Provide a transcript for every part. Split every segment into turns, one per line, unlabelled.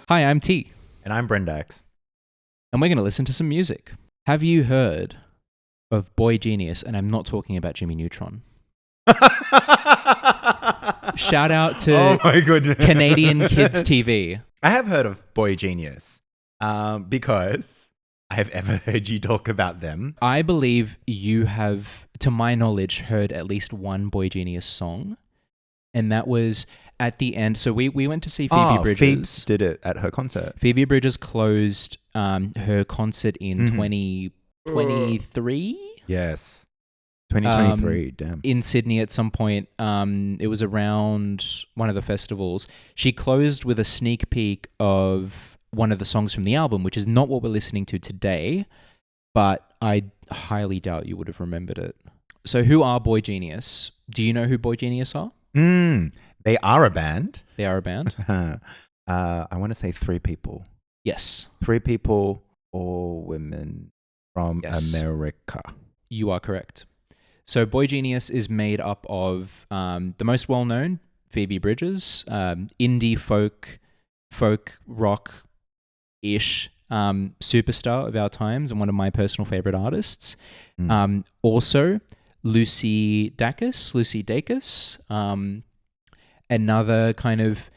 Hi, I'm T,
And I'm Brendax.
and we're going to listen to some music. Have you heard of Boygenius? And I'm not talking about Jimmy Neutron. Shout out to
Oh my goodness.
Canadian Kids TV.
I have heard of Boygenius because I have ever heard you talk about them.
I believe you have, to my knowledge, heard at least one Boygenius song. And that was at the end. So we went to see Phoebe Bridgers.
Phoebe did it at her concert.
Phoebe Bridgers closed her concert in 2023.
Yes. 2023, damn.
In Sydney at some point. It was around one of the festivals. She closed with a sneak peek of one of the songs from the album, which is not what we're listening to today, but I highly doubt you would have remembered it. So who are Boygenius? Do you know who Boygenius are?
They are a band.
They are a band?
I want to say 3 people.
Yes.
3 people, all women from America.
You are correct. So Boygenius is made up of the most well-known, Phoebe Bridgers, indie folk rock-ish superstar of our times and one of my personal favorite artists. Also, Lucy Dacus, another kind of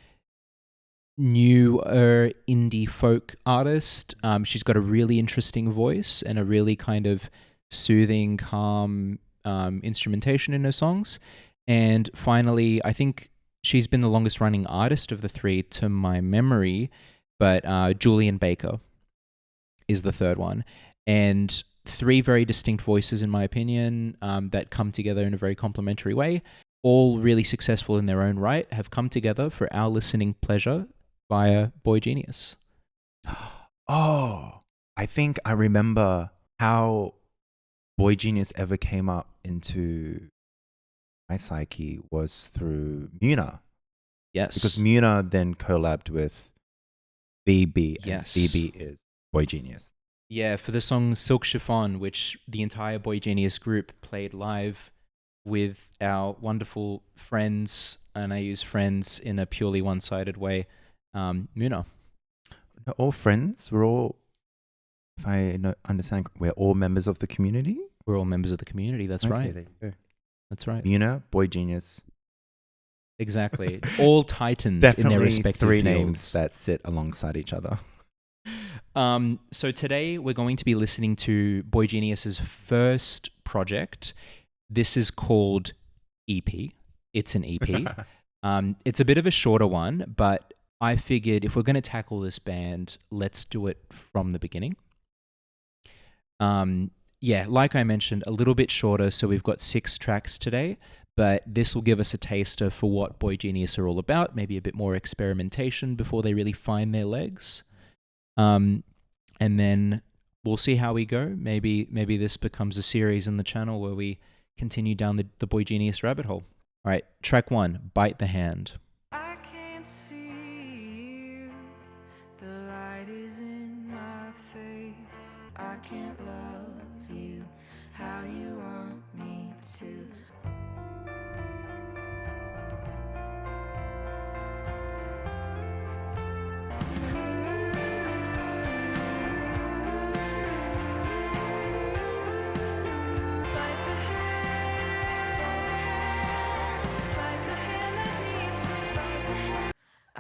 newer indie folk artist. She's got a really interesting voice and a really kind of soothing, calm instrumentation in her songs. And finally, I think she's been the longest running artist of the 3 to my memory, but Julian Baker is the third one. And 3 very distinct voices, in my opinion, that come together in a very complementary way. All really successful in their own right, have come together for our listening pleasure via Boygenius.
Oh, I think I remember how Boygenius ever came up into my psyche was through Muna.
Yes.
Because Muna then collabed with Phoebe, and Phoebe is Boygenius.
Yeah, for the song Silk Chiffon, which the entire Boygenius group played live with our wonderful friends, and I use friends in a purely one-sided way, Muna.
We're all friends. We're all, if I understand, we're all members of the community.
We're all members of the community. That's right.
There you go.
That's right.
Muna, Boygenius.
Exactly. All titans
Definitely
in their respective
3
fields.
names that sit alongside each other.
So today we're going to be listening to Boygenius's first project. This is called EP. It's an EP. It's a bit of a shorter one, but I figured if we're going to tackle this band, let's do it from the beginning. Like I mentioned, a little bit shorter, so we've got 6 tracks today, but this will give us a taster for what Boygenius are all about, maybe a bit more experimentation before they really find their legs. And then we'll see how we go. Maybe this becomes a series in the channel where we continue down the Boygenius rabbit hole. All right, track 1, Bite the Hand.
I can't see you. The light is in my face. I can't love you how you want me to.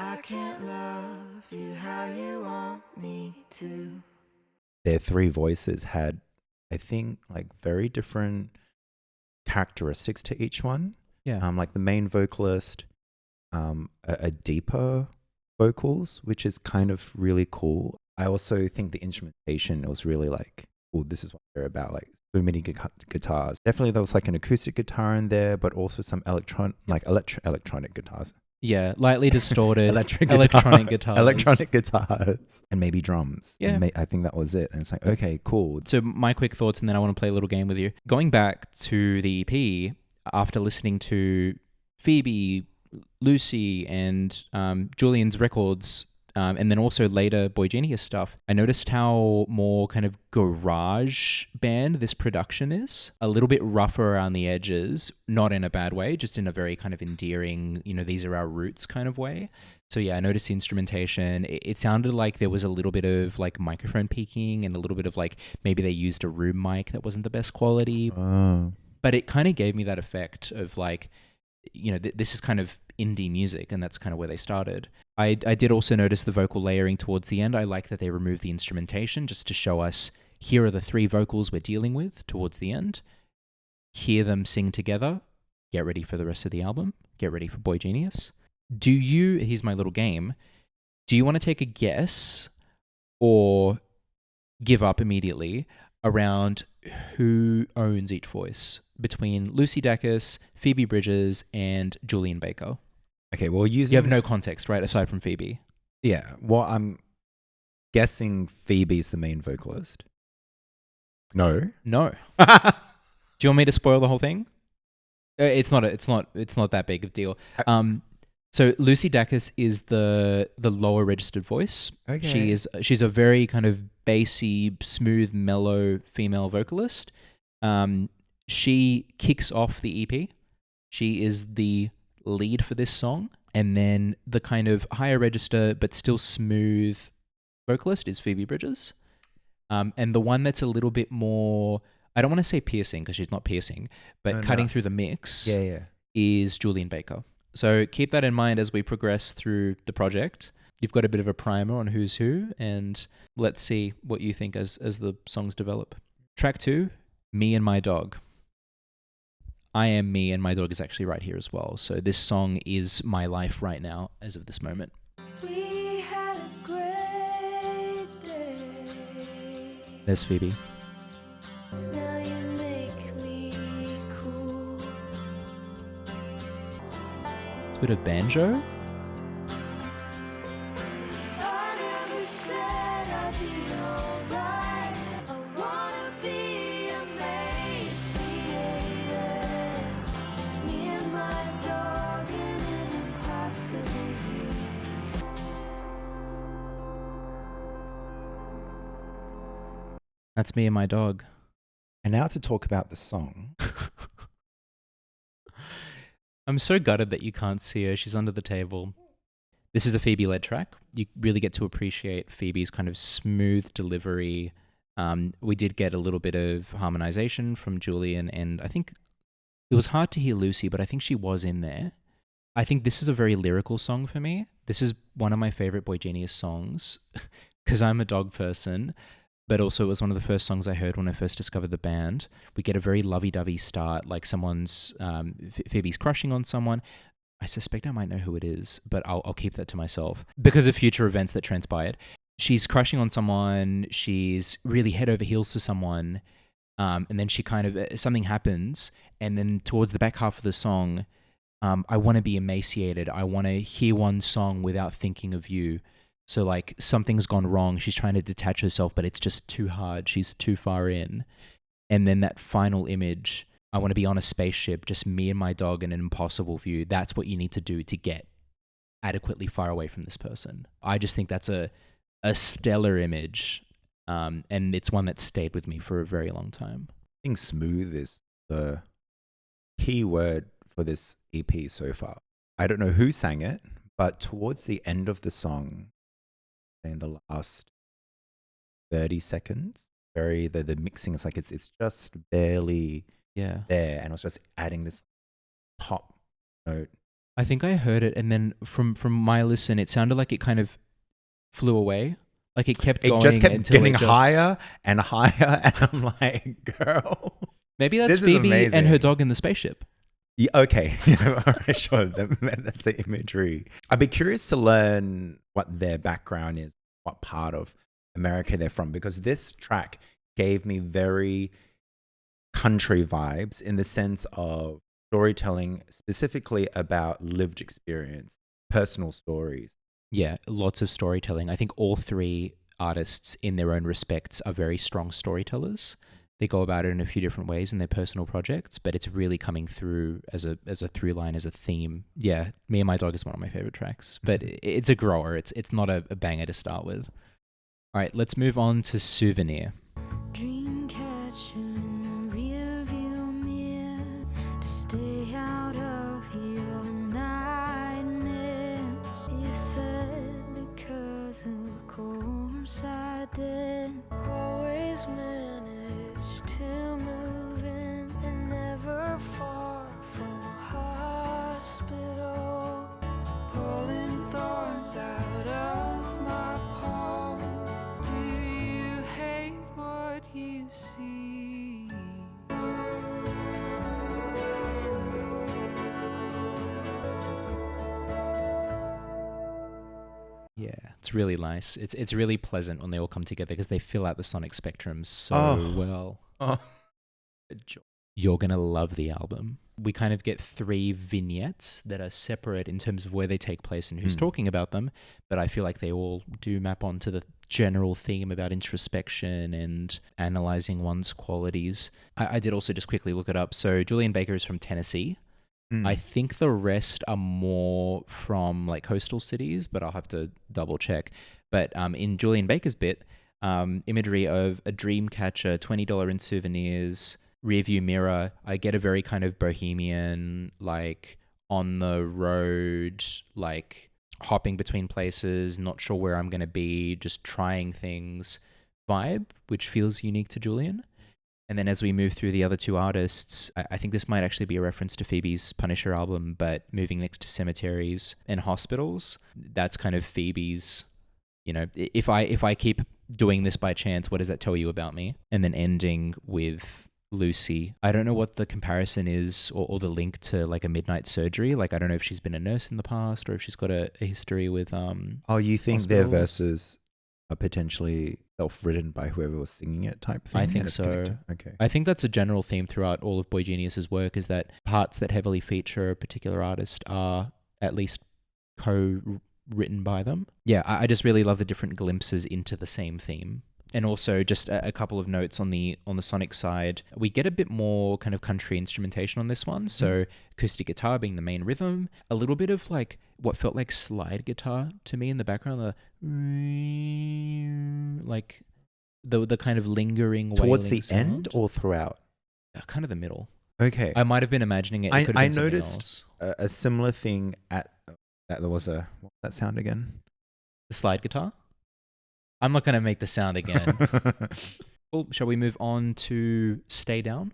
I can't love you how you want me to.
Their 3 voices had, I think, like very different characteristics to each one.
Yeah.
Like the main vocalist, a deeper vocals, which is kind of really cool. I also think the instrumentation was really like, oh, this is what they're about. Like so many guitars. Definitely there was like an acoustic guitar in there, but also some electronic guitars.
Yeah, lightly distorted
Electronic guitars, and maybe drums.
Yeah.
I think that was it. And it's like, okay, cool.
So my quick thoughts, and then I want to play a little game with you. Going back to the EP, after listening to Phoebe, Lucy, and Julian's records, and then also later Boygenius stuff, I noticed how more kind of garage band this production is. A little bit rougher around the edges, not in a bad way, just in a very kind of endearing, these are our roots kind of way. So yeah, I noticed the instrumentation. It sounded like there was a little bit of like microphone peaking and a little bit of like maybe they used a room mic that wasn't the best quality.
Oh.
But it kind of gave me that effect of like, this is kind of indie music, and that's kind of where they started. I did also notice the vocal layering towards the end. I like that they removed the instrumentation just to show us here are the 3 vocals we're dealing with towards the end. Hear them sing together. Get ready for the rest of the album. Get ready for Boygenius. Here's my little game. Do you want to take a guess or give up immediately around who owns each voice between Lucy Dacus, Phoebe Bridgers, and Julian Baker?
Okay, well,
You have no context, right, aside from Phoebe?
Yeah, well, I'm guessing Phoebe's the main vocalist. No.
No. Do you want me to spoil the whole thing? It's not that big of a deal. So Lucy Dacus is the lower registered voice.
Okay.
She's a very kind of bassy, smooth, mellow female vocalist. She kicks off the EP. She is the lead for this song, and then the kind of higher register but still smooth vocalist is Phoebe Bridgers. And the one that's a little bit more, I don't want to say piercing because she's not piercing, but cutting through the mix is Julian Baker. So keep that in mind as we progress through the project. You've got a bit of a primer on who's who, and let's see what you think as the songs develop. Track 2, Me and My Dog. I Am Me and My Dog is actually right here as well. So this song is my life right now as of this moment.
We had a great day.
There's Phoebe.
Now you make me cool.
It's a bit of banjo.
I never said I'd be alright. I wanna be emaciated. Just me and my dog in an impossible view.
That's Me and My Dog.
And now to talk about the song.
I'm so gutted that you can't see her. She's under the table. This is a Phoebe-led track. You really get to appreciate Phoebe's kind of smooth delivery. We did get a little bit of harmonization from Julian, and I think it was hard to hear Lucy, but I think she was in there. I think this is a very lyrical song for me. This is one of my favorite Boygenius songs because I'm a dog person, but also it was one of the first songs I heard when I first discovered the band. We get a very lovey-dovey start, like someone's, Phoebe's crushing on someone. I suspect I might know who it is, but I'll keep that to myself because of future events that transpired. She's crushing on someone, she's really head over heels for someone, and then she kind of, something happens, and then towards the back half of the song, I want to be emaciated. I want to hear one song without thinking of you. So like something's gone wrong. She's trying to detach herself, but it's just too hard. She's too far in. And then that final image, I want to be on a spaceship, just me and my dog in an impossible view. That's what you need to do to get adequately far away from this person. I just think that's a stellar image. And it's one that stayed with me for a very long time.
I think smooth is the key word for this EP so far. I don't know who sang it, but towards the end of the song, in the last 30 seconds, the mixing is like it's just barely there, and it was just adding this top note.
I think I heard it, and then from my listen, it sounded like it kind of flew away. Like it kept going.
It just kept
until
getting higher and higher, and I'm like, girl.
Maybe that's Phoebe and her dog in the spaceship.
Yeah, okay, sure. That's the imagery. I'd be curious to learn what their background is, what part of America they're from, because this track gave me very country vibes in the sense of storytelling, specifically about lived experience, personal stories.
Yeah, lots of storytelling. I think all 3 artists in their own respects are very strong storytellers. They go about it in a few different ways in their personal projects, but it's really coming through as a through line, as a theme. Yeah, Me and My Dog is one of my favorite tracks, but it's a grower. It's not a banger to start with. All right, let's move on to Souvenir.
Dream catcher in the rear view mirror to stay out of here when nightmares. You said
It's really nice. It's really pleasant when they all come together because they fill out the sonic spectrum so well.
Oh,
You're going to love the album. We kind of get 3 vignettes that are separate in terms of where they take place and who's talking about them, but I feel like they all do map onto the general theme about introspection and analyzing one's qualities. I did also just quickly look it up. So Julian Baker is from Tennessee. I think the rest are more from like coastal cities, but I'll have to double check. But in Julian Baker's bit, imagery of a dream catcher, $20 in souvenirs, rearview mirror, I get a very kind of bohemian, like on the road, like hopping between places, not sure where I'm going to be, just trying things vibe, which feels unique to Julian. And then as we move through the other 2 artists, I think this might actually be a reference to Phoebe's Punisher album, but moving next to cemeteries and hospitals, that's kind of Phoebe's, you know, if I keep doing this by chance, what does that tell you about me? And then ending with Lucy. I don't know what the comparison is or the link to like a midnight surgery. Like, I don't know if she's been a nurse in the past or if she's got a history with
Oh, you think their
hospitals.
verses are potentially self-written by whoever was singing it type thing?
I think
and it's
so.
connected? Okay.
I think that's a general theme throughout all of Boygenius's work, is that parts that heavily feature a particular artist are at least co-written by them. Yeah, I just really love the different glimpses into the same theme. And also just a couple of notes on the sonic side. We get a bit more kind of country instrumentation on this one. So acoustic guitar being the main rhythm, a little bit of like what felt like slide guitar to me in the background, like the kind of lingering
Towards
wailing
the
sound.
end or throughout?
Kind of the middle.
Okay.
I might have been imagining it. It could have
I
been something
noticed
else.
a similar thing at that there was a what's that sound again?
The slide guitar. I'm not going to make the sound again. Well, shall we move on to Stay Down?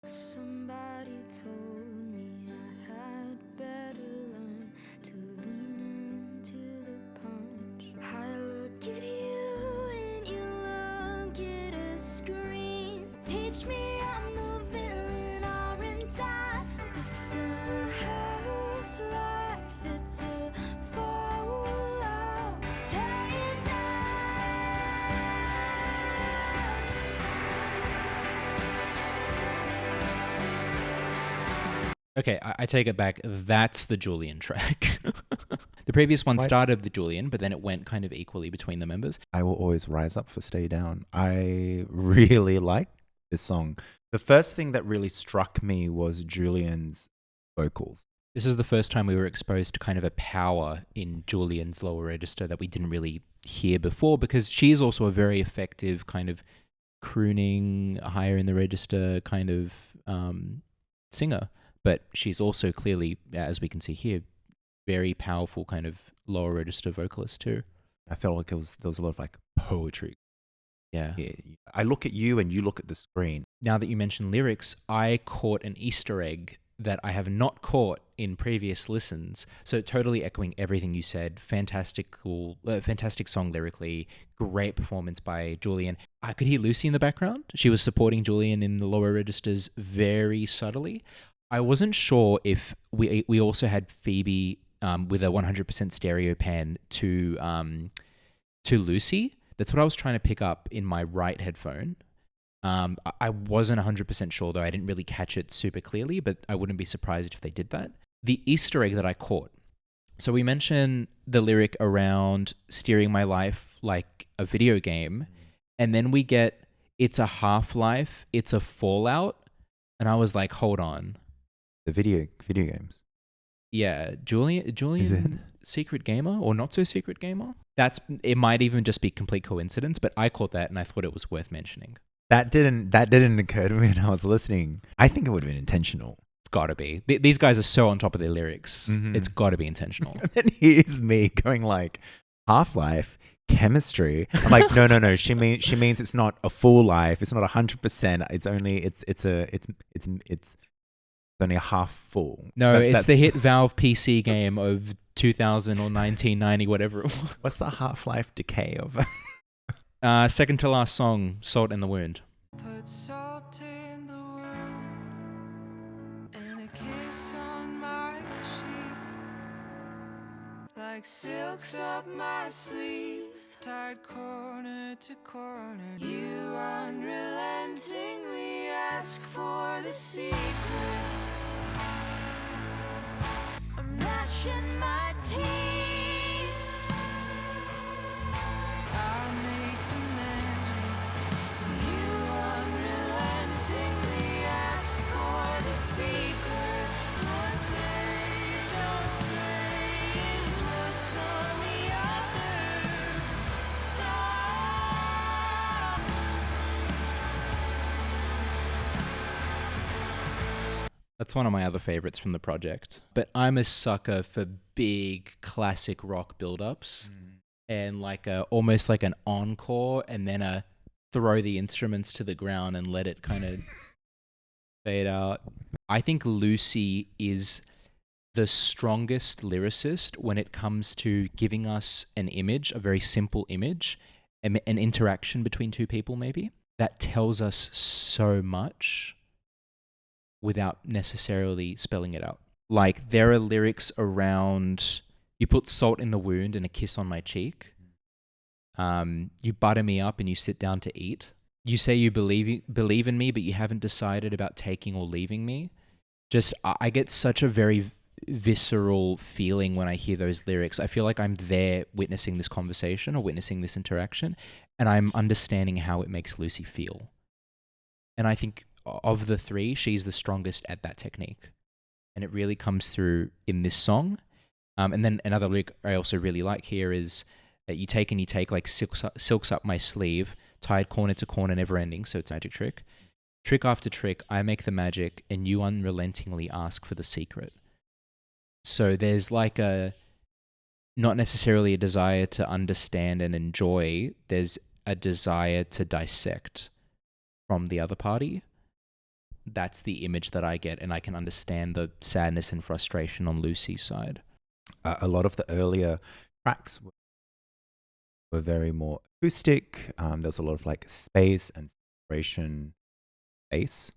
Somebody told me I had better learn to lean into the punch. I look at you and you look at a screen. Teach me I'm the villain, aren't I? 'Cause it's a half-life, it's a fallout. Staying down.
Okay, I take it back. That's the Julian track. The previous one started with Julian, but then it went kind of equally between the members.
I will always rise up for Stay Down. I really like this song. The first thing that really struck me was Julian's vocals.
This is the first time we were exposed to kind of a power in Julian's lower register that we didn't really hear before, because she is also a very effective kind of crooning, higher in the register kind of singer. But she's also clearly, as we can see here, very powerful kind of lower register vocalist too.
I felt like there was a lot of like poetry.
Yeah.
I look at you and you look at the screen.
Now that you mention lyrics, I caught an Easter egg that I have not caught in previous listens. So totally echoing everything you said. Fantastic song lyrically. Great performance by Julian. I could hear Lucy in the background. She was supporting Julian in the lower registers very subtly. I wasn't sure if we also had Phoebe with a 100% stereo pan to Lucy. That's what I was trying to pick up in my right headphone. I wasn't 100% sure, though. I didn't really catch it super clearly, but I wouldn't be surprised if they did that. The Easter egg that I caught. So we mentioned the lyric around steering my life like a video game, and then we get it's a half-life, it's a fallout, and I was like, hold on.
The video games.
Yeah, Julian secret gamer or not so secret gamer? It might even just be complete coincidence, but I caught that and I thought it was worth mentioning.
That didn't occur to me when I was listening. I think it would have been intentional.
It's got to be. These guys are so on top of their lyrics.
Mhm.
It's got to be intentional.
And then here's me going like Half-Life, chemistry. I'm like, no. She means it's not a full life. It's not 100%. It's only it's only a half full.
No, it's the hit Valve PC game of 2000 or 1990, whatever it was.
What's the Half-Life decay of?
Second to last song, Salt in the Wound.
Put salt in the wound and a kiss on my cheek, like silks up my sleeve, tied corner to corner. You unrelentingly ask for the secret. I'm gnashing my teeth. I'll make the magic. You unrelentingly ask for the secret. What they don't say is what's on the other side.
That's one of my other favorites from the project. But I'm a sucker for big classic rock build-ups and like almost like an encore and then a throw the instruments to the ground and let it kind of fade out. I think Lucy is the strongest lyricist when it comes to giving us an image, a very simple image, an interaction between two people maybe, that tells us so much without necessarily spelling it out. Like there are lyrics around, you put salt in the wound and a kiss on my cheek. You butter me up and you sit down to eat. You say you believe in me, but you haven't decided about taking or leaving me. Just, I get such a very visceral feeling when I hear those lyrics. I feel like I'm there witnessing this conversation or witnessing this interaction, and I'm understanding how it makes Lucy feel. And I think of the three, she's the strongest at that technique. And it really comes through in this song. And then another lyric I also really like here is that you take like silks up my sleeve, tied corner to corner, never ending. So it's a magic trick. Trick after trick, I make the magic and you unrelentingly ask for the secret. So there's like not necessarily a desire to understand and enjoy. There's a desire to dissect from the other party. That's the image that I get, and I can understand the sadness and frustration on Lucy's side.
A lot of the earlier tracks were very more acoustic. There's a lot of like space and separation bass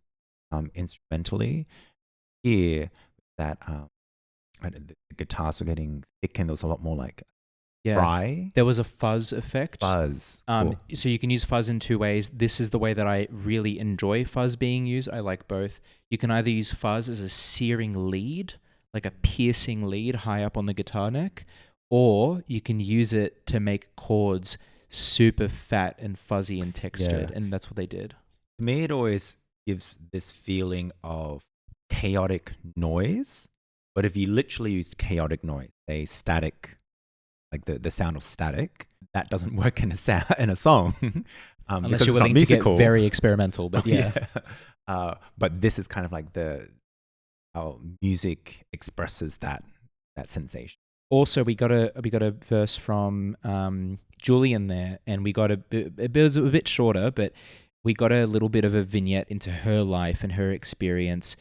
instrumentally. Here, that the guitars were getting thick and there was a lot more like dry.
There was a fuzz effect.
Fuzz.
So you can use fuzz in two ways. This is the way that I really enjoy fuzz being used. I like both. You can either use fuzz as a searing lead, like a piercing lead high up on the guitar neck, or you can use it to make chords super fat and fuzzy and textured, and that's what they did.
To me, it always gives this feeling of chaotic noise, but if you literally use chaotic noise, say static, like the sound of static, that doesn't work in a song.
Unless you're willing to get very experimental, but
but this is kind of like how music expresses that sensation.
Also, we got a verse from Julian there, and we got it was a bit shorter, but we got a little bit of a vignette into her life and her experience.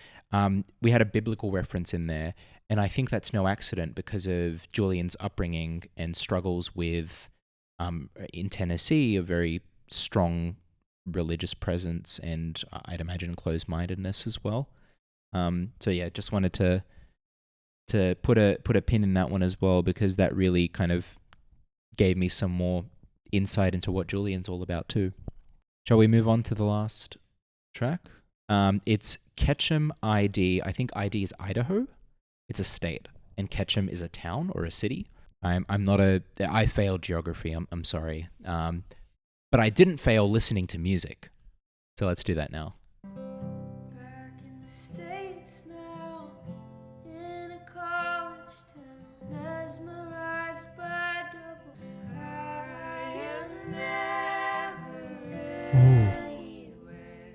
We had a biblical reference in there, and I think that's no accident because of Julian's upbringing and struggles with, in Tennessee, a very strong religious presence and I'd imagine closed-mindedness as well. So yeah, just wanted to put a pin in that one as well, because that really kind of gave me some more insight into what Julian's all about too. Shall we move on to the last track? It's Ketchum ID. I think ID is Idaho. It's a state, and Ketchum is a town or a city. I failed geography. I'm sorry. But I didn't fail listening to music. So let's do that now.
Back in the States now, in a college town, mesmerized by double. I am never anywhere.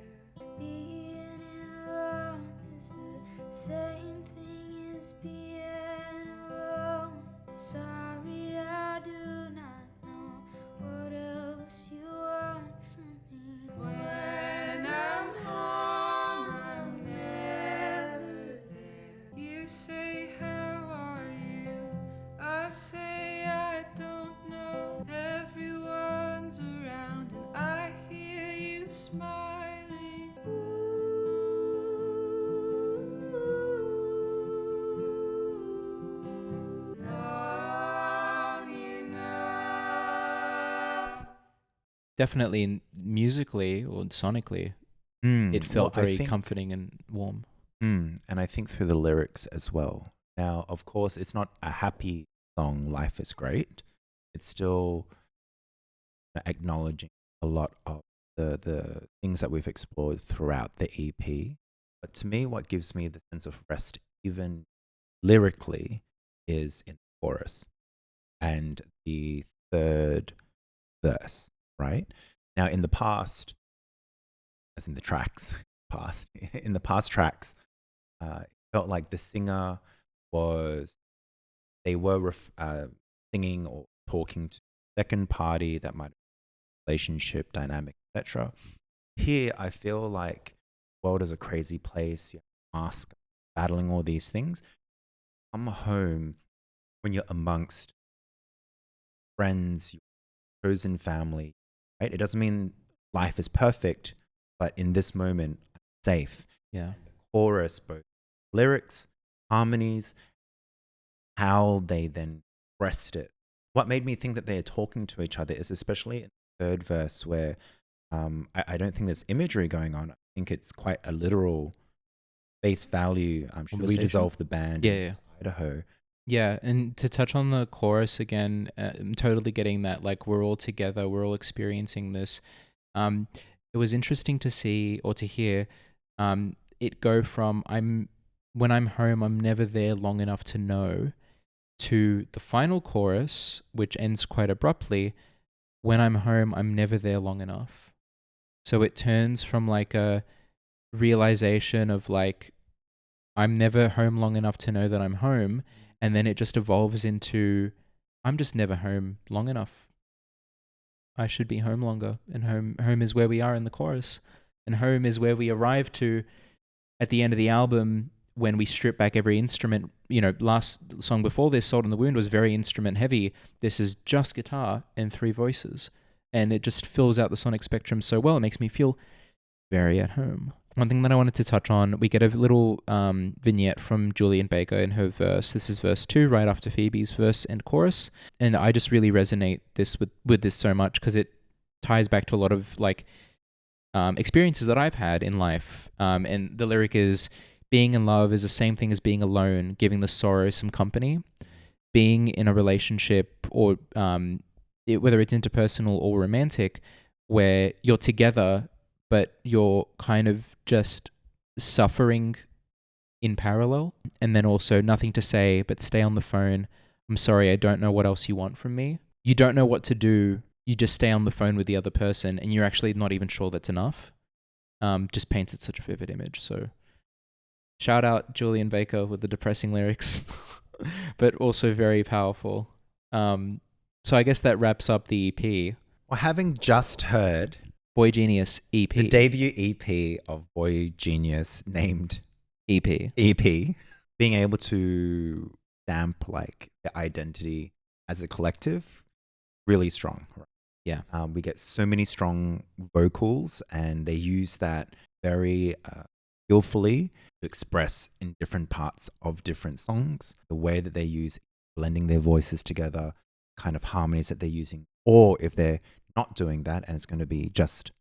Being in love is the same thing as being alone. Sorry, I do not know what else you want from me. When I'm home, I'm never there. You say, how are you? I say, I don't know. Everyone's around and I hear you smiling. Ooh,
definitely musically or sonically, it
Well,
felt
I
very
think,
comforting and warm.
and I think through the lyrics as well. Now, of course, it's not a happy song, Life is Great. It's still acknowledging a lot of the things that we've explored throughout the EP. But to me, what gives me the sense of rest, even lyrically, is in the chorus and the third verse, right? Now, in the past, as in the tracks, past, in the past tracks, it felt like the singer was, they were singing or talking to second party that might relationship dynamic, etc. Here, I feel like the world is a crazy place. You have to mask, battling all these things. Come home when you're amongst friends, your chosen family, right? It doesn't mean life is perfect, but in this moment, I'm safe.
Yeah.
The chorus, both lyrics, harmonies, how they then expressed it. What made me think that they are talking to each other is especially in the third verse where I don't think there's imagery going on. I think it's quite a literal face value. Should we
Conversation?
dissolve the band
Yeah,
in
yeah.
Idaho?
Yeah, and to touch on the chorus again, I'm totally getting that. Like, we're all together, we're all experiencing this. It was interesting to see or to hear it go from when I'm home, I'm never there long enough to know, to the final chorus, which ends quite abruptly. When I'm home, I'm never there long enough. So it turns from like a realization of like, I'm never home long enough to know that I'm home. And then it just evolves into, I'm just never home long enough. I should be home longer. And home is where we are in the chorus. And home is where we arrive to at the end of the album when we strip back every instrument. You know, last song before this, Salt in the Wound, was very instrument heavy. This is just guitar and 3 voices. And it just fills out the sonic spectrum so well. It makes me feel very at home. One thing that I wanted to touch on, we get a little vignette from Julian Baker in her verse. This is verse 2, right after Phoebe's verse and chorus. And I just really resonate with this so much because it ties back to a lot of like experiences that I've had in life. And the lyric is, being in love is the same thing as being alone, giving the sorrow some company. Being in a relationship or whether it's interpersonal or romantic, where you're together but you're kind of just suffering in parallel, and then also nothing to say but stay on the phone. I'm sorry, I don't know what else you want from me. You don't know what to do. You just stay on the phone with the other person, and you're actually not even sure that's enough. Just painted such a vivid image. So shout out Julian Baker with the depressing lyrics, but also very powerful. So I guess that wraps up the EP.
Well, having just heard
Boygenius EP.
the debut EP of Boygenius named
EP.
being able to stamp like the identity as a collective, really strong. Right?
Yeah.
We get so many strong vocals, and they use that very skillfully to express in different parts of different songs. The way that they use blending their voices together, kind of harmonies that they're using, or if they're not doing that and it's going to be just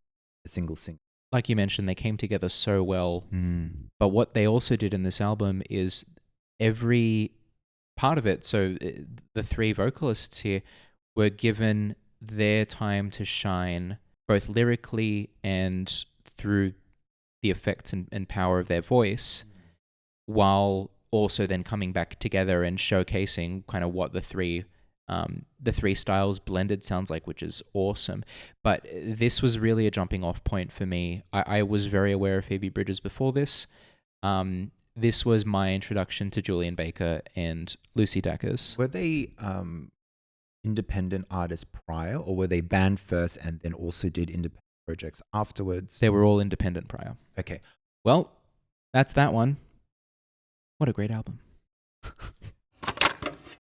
a single sing.
Like you mentioned, they came together so well. But what they also did in this album is every part of it, so the 3 vocalists here were given their time to shine, both lyrically and through the effects and power of their voice, while also then coming back together and showcasing kind of what the three styles blended sounds like, which is awesome. But this was really a jumping off point for me. I was very aware of Phoebe Bridgers before this. This was my introduction to Julian Baker and Lucy Dacus.
Were they independent artists prior, or were they band first and then also did independent projects afterwards?
They were all independent prior.
Okay.
Well, that's that one. What a great album.